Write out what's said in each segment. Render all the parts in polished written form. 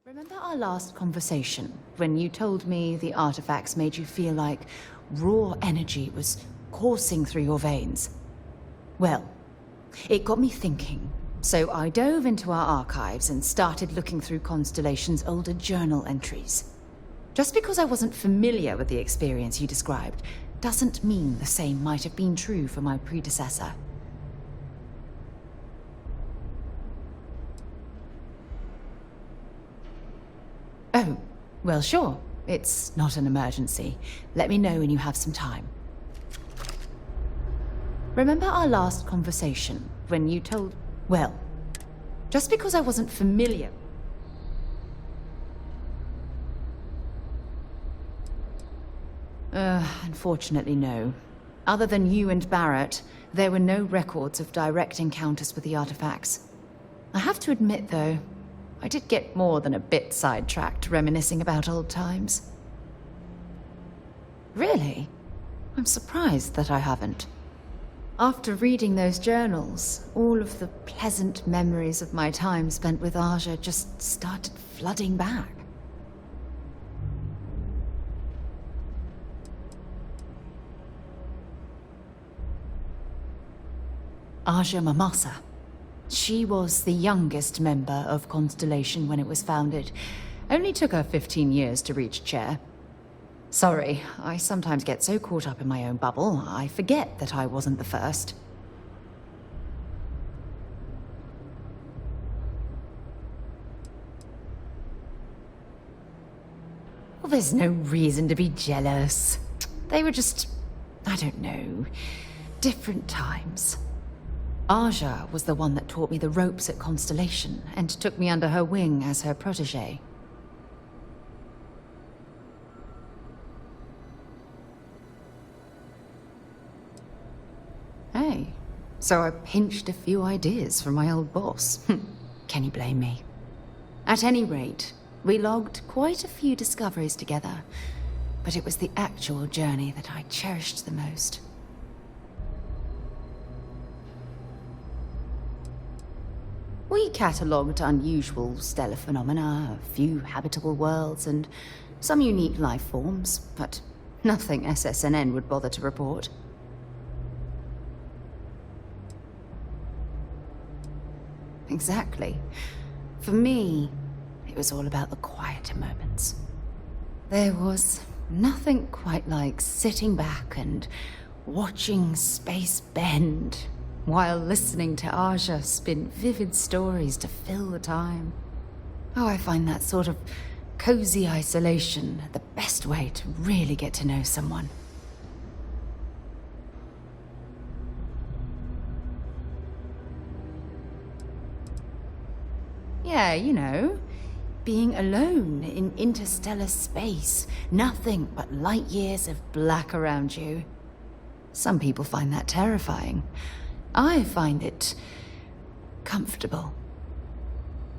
Remember our last conversation when you told me the artifacts made you feel like raw energy was coursing through your veins? Well, it got me thinking, so I dove into our archives and started looking through Constellation's older journal entries. Just because I wasn't familiar with the experience you described doesn't mean the same might have been true for my predecessor. Oh, well, sure. It's not an emergency. Let me know when you have some time. Remember our last conversation when you told... Well, just because I wasn't familiar... Unfortunately, no. Other than you and Barrett, there were no records of direct encounters with the artifacts. I have to admit, though, I did get more than a bit sidetracked reminiscing about old times. Really? I'm surprised that I haven't. After reading those journals, all of the pleasant memories of my time spent with Aja just started flooding back. Aja Mamasa. She was the youngest member of Constellation when it was founded. Only took her 15 years to reach chair. Sorry, I sometimes get so caught up in my own bubble, I forget that I wasn't the first. Well, there's no reason to be jealous. They were just, I don't know, different times. Aja was the one that taught me the ropes at Constellation and took me under her wing as her protege. Hey, so I pinched a few ideas from my old boss. Can you blame me? At any rate, we logged quite a few discoveries together, but it was the actual journey that I cherished the most. We catalogued unusual stellar phenomena, a few habitable worlds, and some unique life forms, but nothing SSNN would bother to report. Exactly. For me, it was all about the quieter moments. There was nothing quite like sitting back and watching space bend while listening to Aja spin vivid stories to fill the time. Oh, I find that sort of cozy isolation the best way to really get to know someone. Yeah, you know, being alone in interstellar space, nothing but light years of black around you. Some people find that terrifying. I find it comfortable.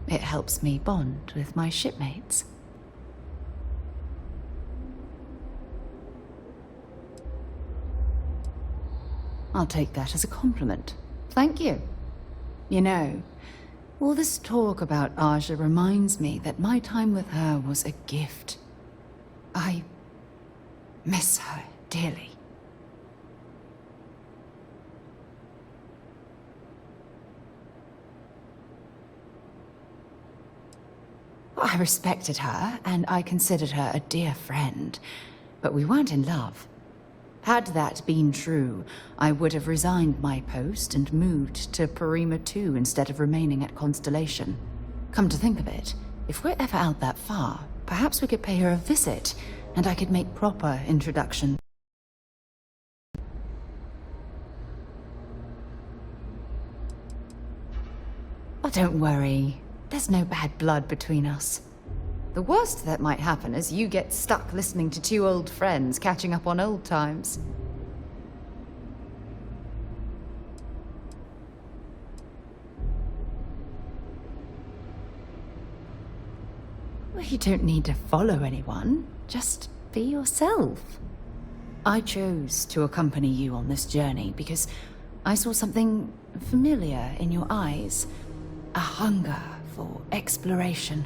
It helps me bond with my shipmates. I'll take that as a compliment. Thank you. You know, all this talk about Aja reminds me that my time with her was a gift. I miss her dearly. I respected her, and I considered her a dear friend, but we weren't in love. Had that been true, I would have resigned my post and moved to Parima 2 instead of remaining at Constellation. Come to think of it, if we're ever out that far, perhaps we could pay her a visit, and I could make proper introduction. Oh, don't worry. There's no bad blood between us. The worst that might happen is you get stuck listening to two old friends catching up on old times. Well, you don't need to follow anyone. Just be yourself. I chose to accompany you on this journey because I saw something familiar in your eyes. A hunger for exploration.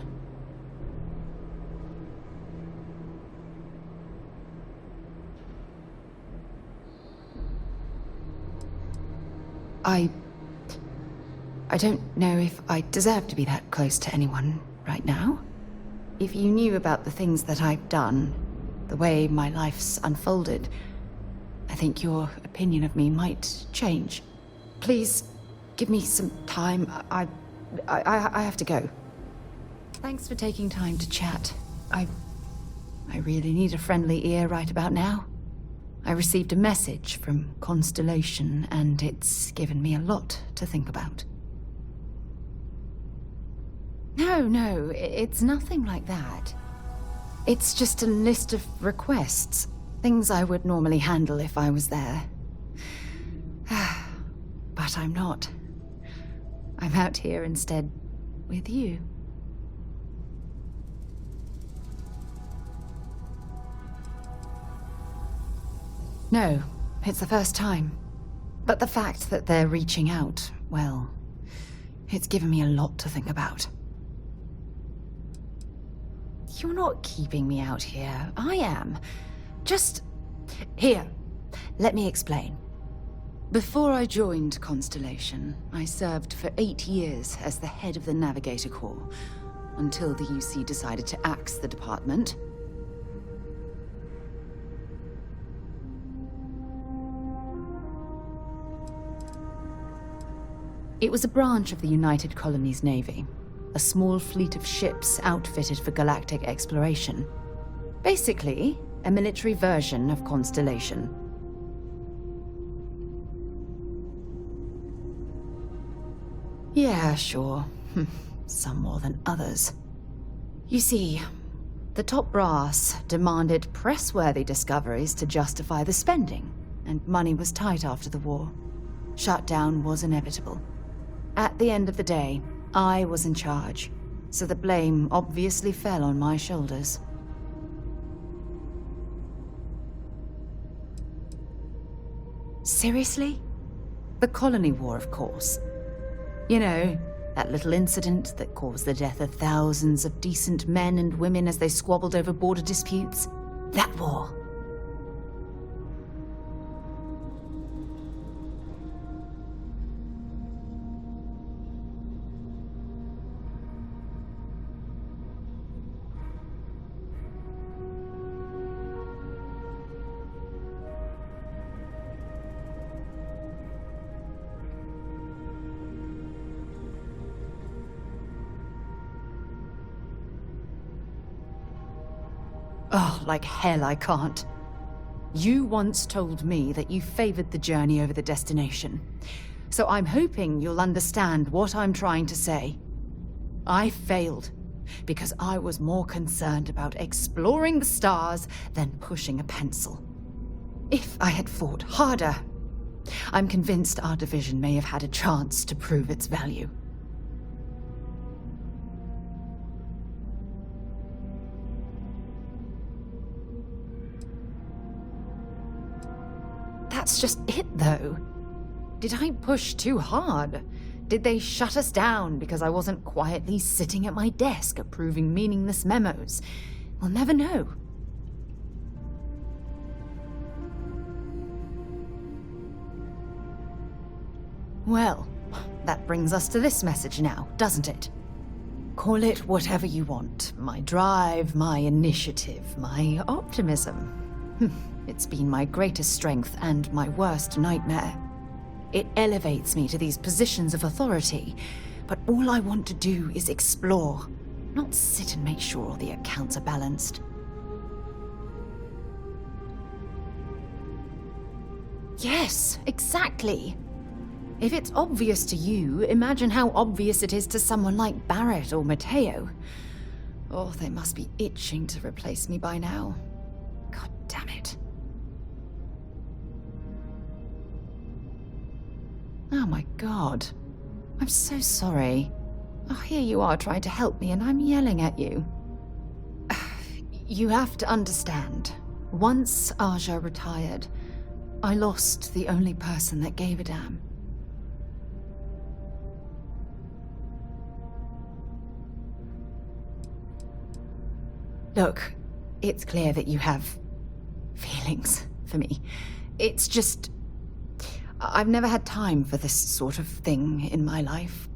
I don't know if I deserve to be that close to anyone right now. If you knew about the things that I've done, the way my life's unfolded, I think your opinion of me might change. Please, give me some time. I have to go. Thanks for taking time to chat. I really need a friendly ear right about now. I received a message from Constellation, and it's given me a lot to think about. No, it's nothing like that. It's just a list of requests. Things I would normally handle if I was there. But I'm not. I'm out here instead with you. No, it's the first time. But the fact that they're reaching out, well, it's given me a lot to think about. You're not keeping me out here. I am. Just... Here, let me explain. Before I joined Constellation, I served for 8 years as the head of the Navigator Corps, until the UC decided to axe the department. It was a branch of the United Colonies Navy, a small fleet of ships outfitted for galactic exploration. Basically, a military version of Constellation. Yeah, sure. Some more than others. You see, the top brass demanded press-worthy discoveries to justify the spending, and money was tight after the war. Shutdown was inevitable. At the end of the day, I was in charge, so the blame obviously fell on my shoulders. Seriously? The Colony War, of course. You know, that little incident that caused the death of thousands of decent men and women as they squabbled over border disputes? That war. Oh, like hell I can't. You once told me that you favored the journey over the destination. So I'm hoping you'll understand what I'm trying to say. I failed because I was more concerned about exploring the stars than pushing a pencil. If I had fought harder, I'm convinced our division may have had a chance to prove its value. That's just it, though. Did I push too hard? Did they shut us down because I wasn't quietly sitting at my desk approving meaningless memos? We'll never know. Well, that brings us to this message now, doesn't it? Call it whatever you want. My drive, my initiative, my optimism. It's been my greatest strength and my worst nightmare. It elevates me to these positions of authority, but all I want to do is explore, not sit and make sure all the accounts are balanced. Yes, exactly. If it's obvious to you, imagine how obvious it is to someone like Barrett or Mateo. Oh, they must be itching to replace me by now. God damn it. Oh my god. I'm so sorry. Oh, here you are trying to help me and I'm yelling at you. You have to understand. Once Aja retired, I lost the only person that gave a damn. Look, it's clear that you have feelings for me. It's just... I've never had time for this sort of thing in my life.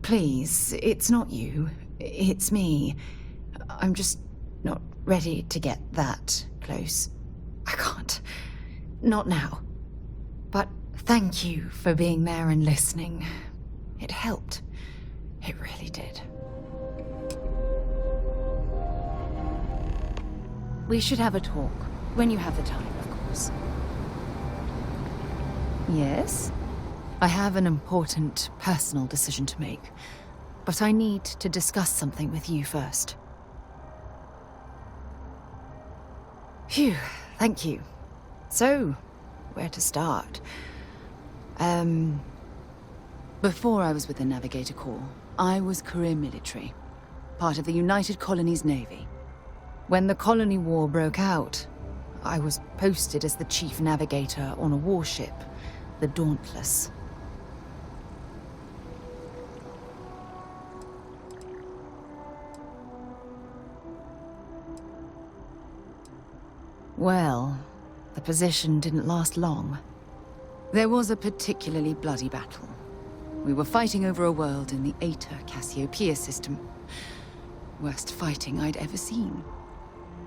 Please, it's not you. It's me. I'm just not ready to get that close. I can't. Not now. But thank you for being there and listening. It helped. It really did. We should have a talk. When you have the time, of course. Yes? I have an important personal decision to make. But I need to discuss something with you first. Phew, thank you. So, where to start? Before I was with the Navigator Corps, I was career military, part of the United Colonies Navy. When the Colony War broke out, I was posted as the chief navigator on a warship, the Dauntless. Well, the position didn't last long. There was a particularly bloody battle. We were fighting over a world in the Eta Cassiopeia system. Worst fighting I'd ever seen.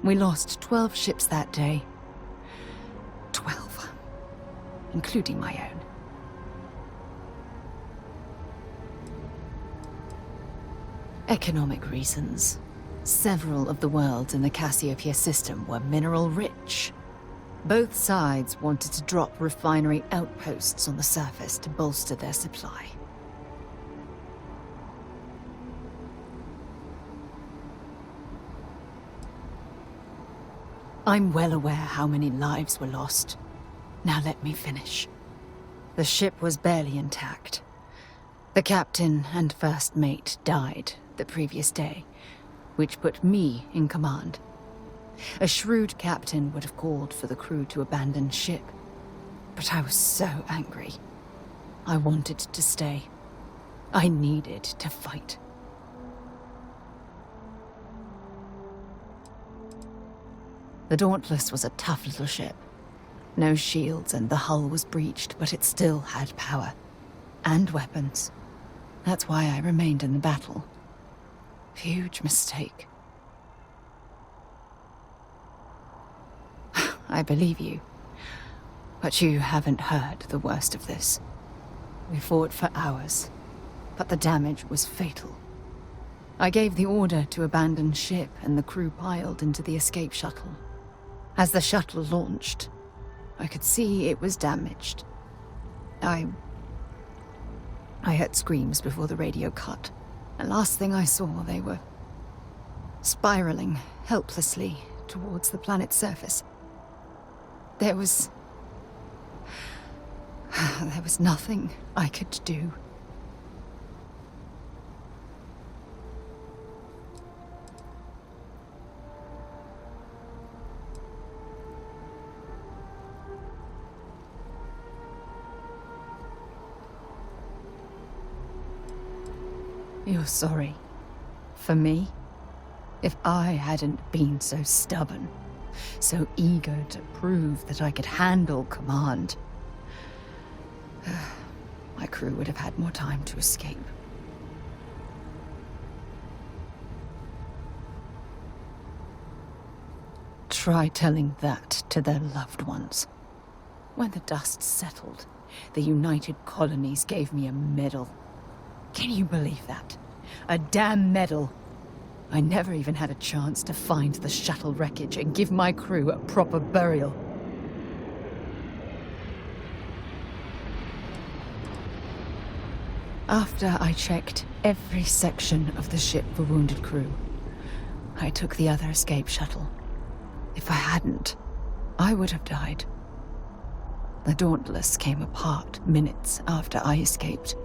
We lost 12 ships that day. 12. Including my own. Economic reasons. Several of the worlds in the Cassiopeia system were mineral rich. Both sides wanted to drop refinery outposts on the surface to bolster their supply. I'm well aware how many lives were lost. Now let me finish. The ship was barely intact. The captain and first mate died the previous day, which put me in command. A shrewd captain would have called for the crew to abandon ship, but I was so angry. I wanted to stay. I needed to fight. The Dauntless was a tough little ship. No shields and the hull was breached, but it still had power. And weapons. That's why I remained in the battle. Huge mistake. I believe you. But you haven't heard the worst of this. We fought for hours, but the damage was fatal. I gave the order to abandon ship and the crew piled into the escape shuttle. As the shuttle launched, I could see it was damaged. I heard screams before the radio cut. And last thing I saw, they were spiraling helplessly towards the planet's surface. There was nothing I could do. You're sorry. For me? If I hadn't been so stubborn, so eager to prove that I could handle command, my crew would have had more time to escape. Try telling that to their loved ones. When the dust settled, the United Colonies gave me a medal. Can you believe that? A damn medal. I never even had a chance to find the shuttle wreckage and give my crew a proper burial. After I checked every section of the ship for wounded crew, I took the other escape shuttle. If I hadn't, I would have died. The Dauntless came apart minutes after I escaped.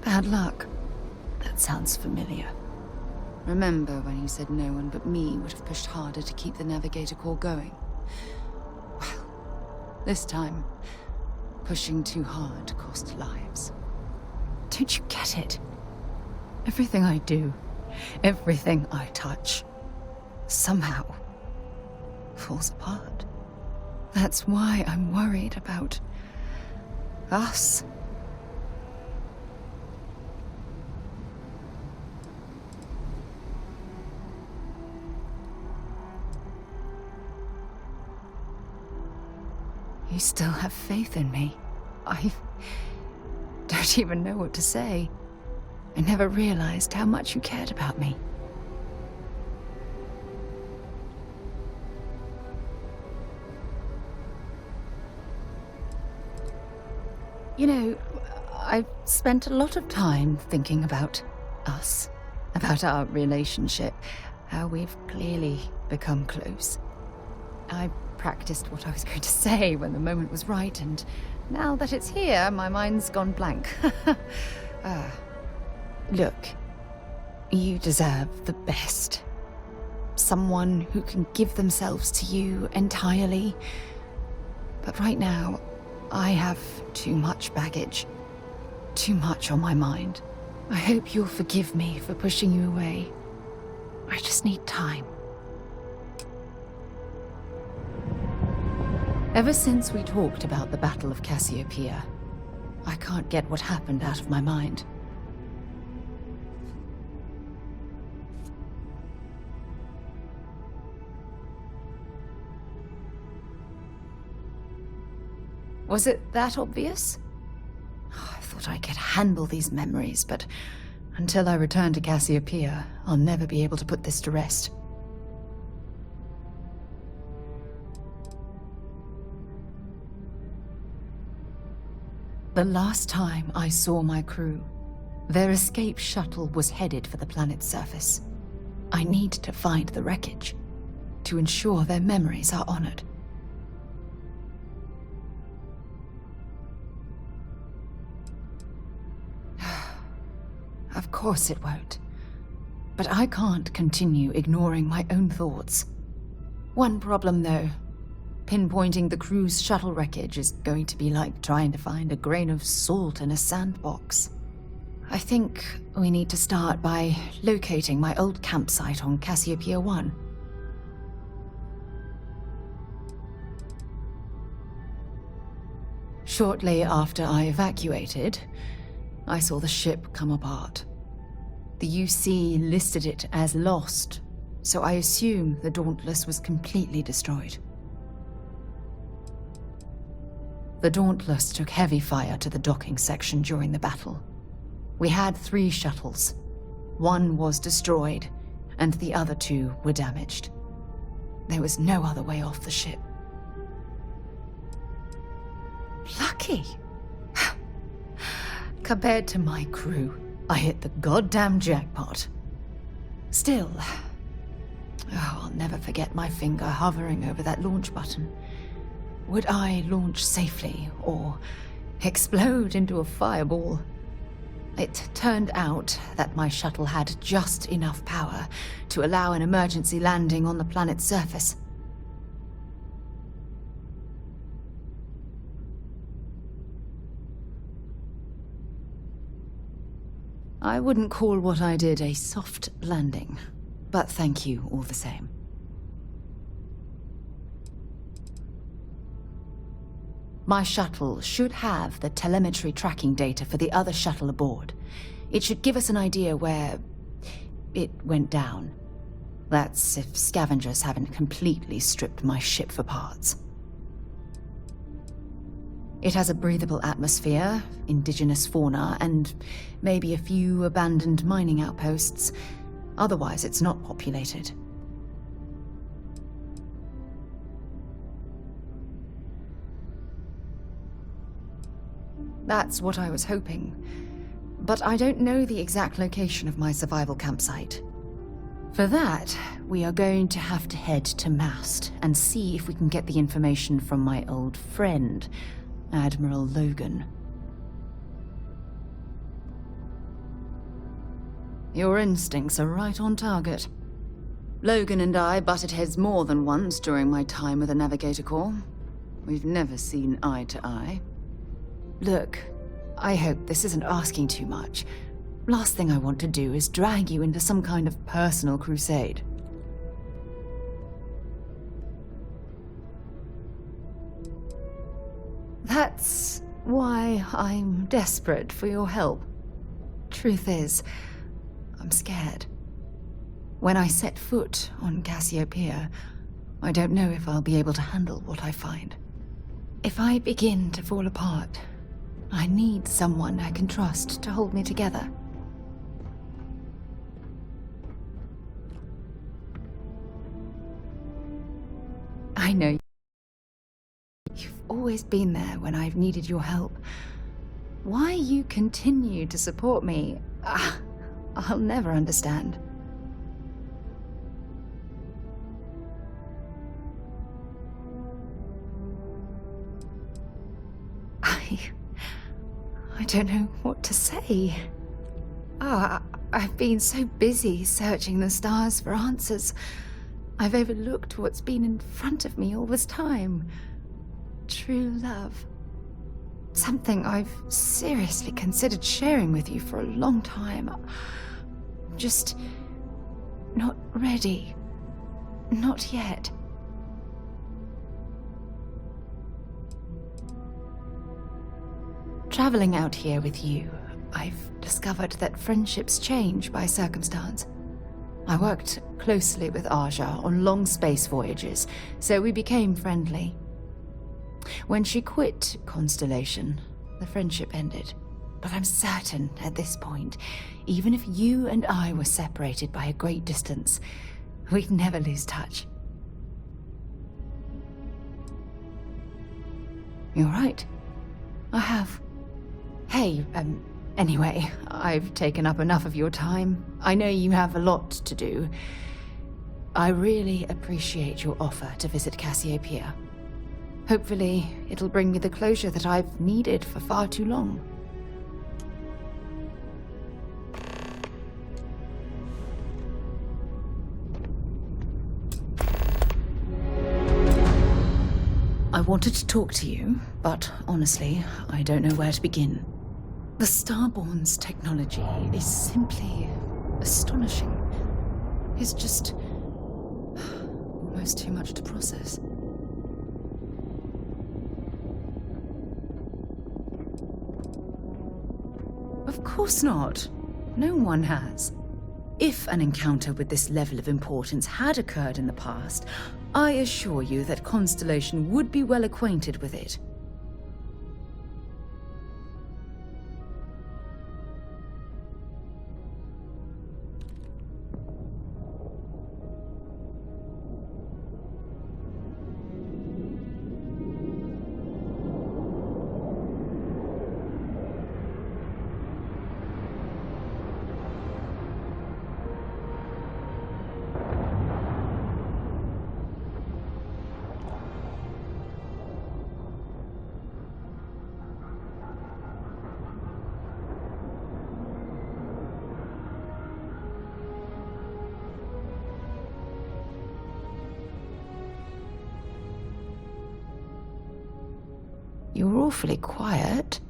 Bad luck. That sounds familiar. Remember when you said no one but me would have pushed harder to keep the Navigator Corps going? Well, this time, pushing too hard cost lives. Don't you get it? Everything I do, everything I touch, somehow, falls apart. That's why I'm worried about us. You still have faith in me. I don't even know what to say. I never realized how much you cared about me. You know, I've spent a lot of time thinking about us, about our relationship, how we've clearly become close. I practiced what I was going to say when the moment was right, and now that it's here, my mind's gone blank. Look, you deserve the best. Someone who can give themselves to you entirely. But right now, I have too much baggage, too much on my mind. I hope you'll forgive me for pushing you away. I just need time. Ever since we talked about the Battle of Cassiopeia, I can't get what happened out of my mind. Was it that obvious? I thought I could handle these memories, but until I return to Cassiopeia, I'll never be able to put this to rest. The last time I saw my crew, their escape shuttle was headed for the planet's surface. I need to find the wreckage to ensure their memories are honored. Of course it won't. But I can't continue ignoring my own thoughts. One problem, though. Pinpointing the crew's shuttle wreckage is going to be like trying to find a grain of salt in a sandbox. I think we need to start by locating my old campsite on Cassiopeia 1. Shortly after I evacuated, I saw the ship come apart. The UC listed it as lost, so I assume the Dauntless was completely destroyed. The Dauntless took heavy fire to the docking section during the battle. We had 3 shuttles. One was destroyed, and the other 2 were damaged. There was no other way off the ship. Lucky! Compared to my crew, I hit the goddamn jackpot. Still, I'll never forget my finger hovering over that launch button. Would I launch safely, or explode into a fireball? It turned out that my shuttle had just enough power to allow an emergency landing on the planet's surface. I wouldn't call what I did a soft landing, but thank you all the same. My shuttle should have the telemetry tracking data for the other shuttle aboard. It should give us an idea where it went down. That's if scavengers haven't completely stripped my ship for parts. It has a breathable atmosphere, indigenous fauna, and maybe a few abandoned mining outposts. Otherwise, it's not populated. That's what I was hoping. But I don't know the exact location of my survival campsite. For that, we are going to have to head to Mast and see if we can get the information from my old friend, Admiral Logan. Your instincts are right on target. Logan and I butted heads more than once during my time with the Navigator Corps. We've never seen eye to eye. Look, I hope this isn't asking too much. Last thing I want to do is drag you into some kind of personal crusade. why I'm desperate for your help. Truth is, I'm scared. When I set foot on Cassiopeia, I don't know if I'll be able to handle what I find. If I begin to fall apart, I need someone I can trust to hold me together. I know you've always been there when I've needed your help. Why you continue to support me, I'll never understand. I don't know what to say. I've been so busy searching the stars for answers. I've overlooked what's been in front of me all this time. True love. Something I've seriously considered sharing with you for a long time. Just not ready. Not yet. Traveling out here with you, I've discovered that friendships change by circumstance. I worked closely with Aja on long space voyages, so we became friendly. When she quit Constellation, the friendship ended. But I'm certain at this point, even if you and I were separated by a great distance, we'd never lose touch. You're right. I have. Hey, anyway, I've taken up enough of your time. I know you have a lot to do. I really appreciate your offer to visit Cassiopeia. Hopefully, it'll bring me the closure that I've needed for far too long. I wanted to talk to you, but honestly, I don't know where to begin. The Starborn's technology is simply astonishing. It's just almost too much to process. Of course not. No one has. If an encounter with this level of importance had occurred in the past, I assure you that Constellation would be well acquainted with it. You're awfully quiet.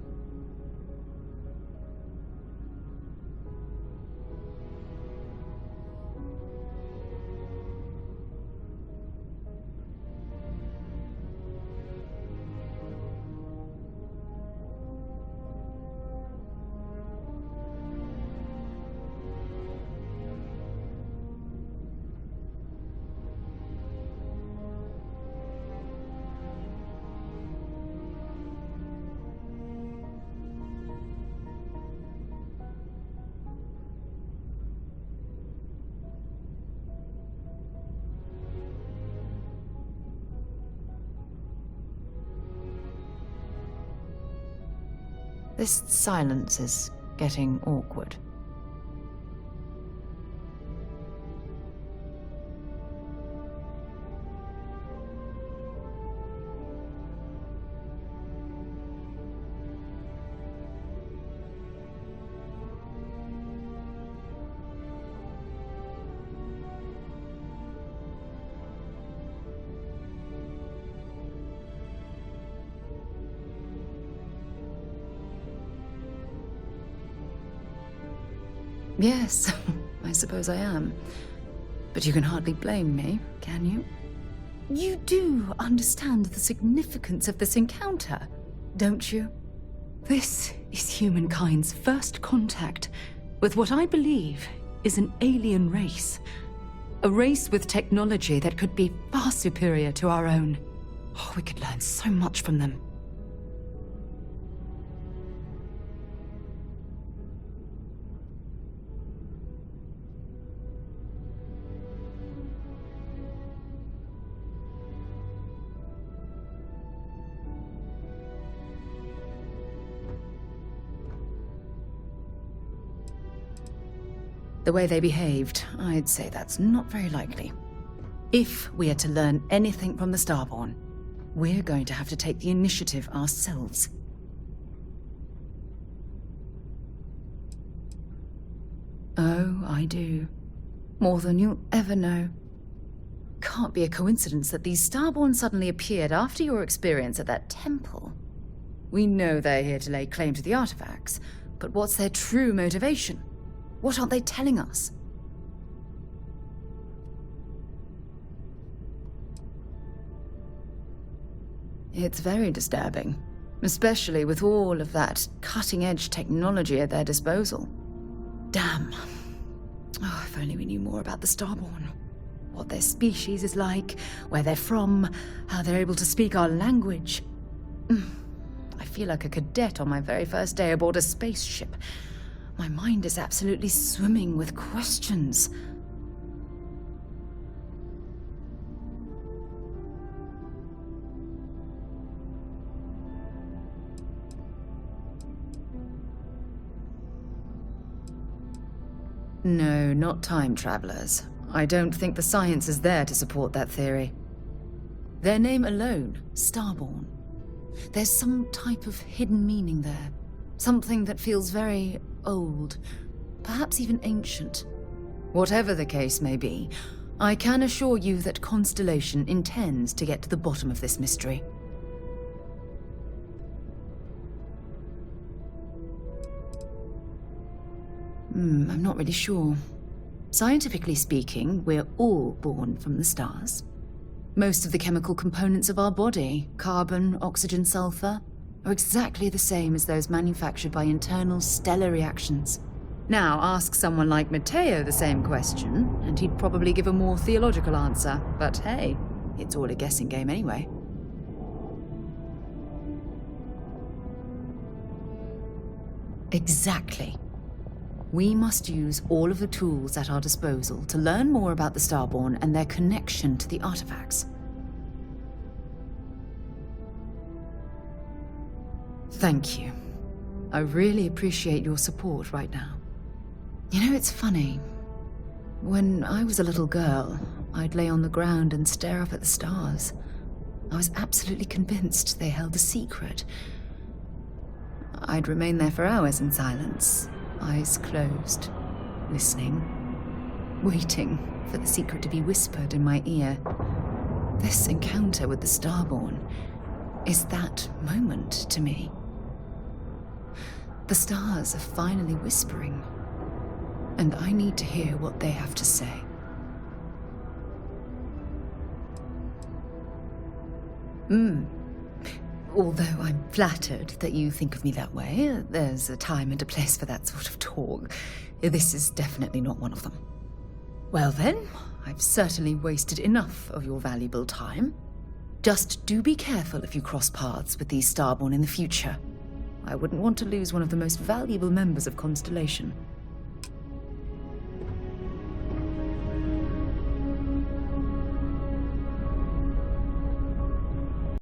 This silence is getting awkward. Yes, I suppose I am. But you can hardly blame me, can you? You do understand the significance of this encounter, don't you? This is humankind's first contact with what I believe is an alien race. A race with technology that could be far superior to our own. Oh, we could learn so much from them. The way they behaved, I'd say that's not very likely. If we are to learn anything from the Starborn, we're going to have to take the initiative ourselves. Oh, I do. More than you'll ever know. Can't be a coincidence that these Starborn suddenly appeared after your experience at that temple. We know they're here to lay claim to the artifacts, but what's their true motivation? What aren't they telling us? It's very disturbing, especially with all of that cutting-edge technology at their disposal. Damn. Oh, if only we knew more about the Starborn. What their species is like, where they're from, how they're able to speak our language. I feel like a cadet on my very first day aboard a spaceship. My mind is absolutely swimming with questions. No, not time travelers. I don't think the science is there to support that theory. Their name alone, Starborn. There's some type of hidden meaning there. Something that feels very old, perhaps even ancient. Whatever the case may be, I can assure you that Constellation intends to get to the bottom of this mystery. I'm not really sure. Scientifically speaking, we're all born from the stars. Most of the chemical components of our body, carbon, oxygen, sulfur, are exactly the same as those manufactured by internal stellar reactions. Now, ask someone like Matteo the same question, and he'd probably give a more theological answer. But hey, it's all a guessing game anyway. Exactly. We must use all of the tools at our disposal to learn more about the Starborn and their connection to the artifacts. Thank you. I really appreciate your support right now. You know, it's funny. When I was a little girl, I'd lay on the ground and stare up at the stars. I was absolutely convinced they held a secret. I'd remain there for hours in silence, eyes closed, listening, waiting for the secret to be whispered in my ear. This encounter with the Starborn is that moment to me. The stars are finally whispering, and I need to hear what they have to say. Although I'm flattered that you think of me that way, there's a time and a place for that sort of talk. This is definitely not one of them. Well then, I've certainly wasted enough of your valuable time. Just do be careful if you cross paths with these Starborn in the future. I wouldn't want to lose one of the most valuable members of Constellation.